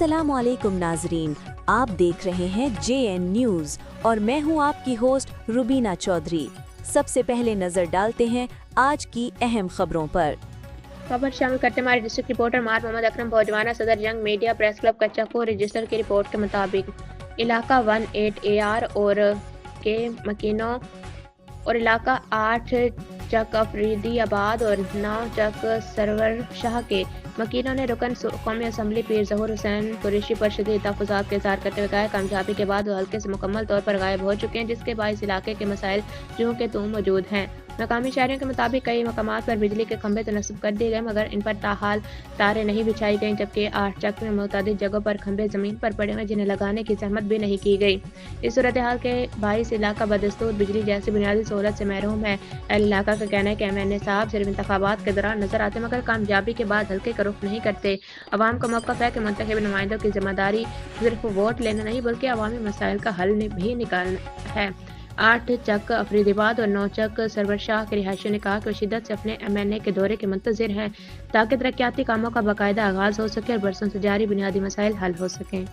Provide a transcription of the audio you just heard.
अस्सलाम वालेकुम नाजरीन, आप देख रहे हैं JN न्यूज़ और मैं हूं आपकी होस्ट रुबीना चौधरी। सबसे पहले नजर डालते हैं आज की अहम खबरों पर। खबर शामिल करते हमारे डिस्ट्रिक्ट रिपोर्टर मार मोहम्मद अकरम भोजवाना सदर जंग मीडिया प्रेस क्लब कच्चा को रजिस्टर की रिपोर्ट के मुताबिक इलाका 18 AR और के मकीनों और इलाका 8 चक अफरीदी आबाद और 9 चक सरवर शाह के मकीनों ने रुकन कौमी असम्बली पीर ज़हूर हुसैन कुरैशी पर शदीद तहफ़्फ़ुज़ात का इज़हार करते हुए कहा कामयाबी के बाद वो हल्के से मुकम्मल तौर पर गायब हो चुके हैं, जिसके बाइस इलाके के मसाइल जूं के तूं मौजूद हैं। मकामी शहरियों के मुताबिक कई मकामात पर बिजली के खंभे तो नस्ब कर दिए गए मगर इन पर ताहाल तारें नहीं बिछाई गईं, जबकि 8 चक में मुतादिद जगहों पर खंभे ज़मीन पर पड़े हुए जिन्हें लगाने की जहमत भी नहीं की गई। इस सूरत हाल के बाइस इलाका बदस्तूर बिजली जैसी बुनियादी सहूलत से महरूम है। अहल इलाका का कहना है कि MNA साहब सिर्फ इंतखाबात के दौरान नजर आते मगर कामयाबी के बाद हल्के का रुख नहीं करते। अवाम का मौक़िफ़ है कि मुंतखब नुमाइंदों की जिम्मेदारी सिर्फ वोट लेना नहीं बल्कि अवामी मसाइल का हल भी निकालना है। 8 चक अफरीदाबाद और 9 चक सरवर शाह के रिहायशियों ने कहा कि वो शिद्दत से अपने MNA के दौरे के मुंतज़िर हैं ताकि तरक्याती कामों का बाकायदा आगाज़ हो सके और बरसों से जारी बुनियादी मसाइल हल हो सकें।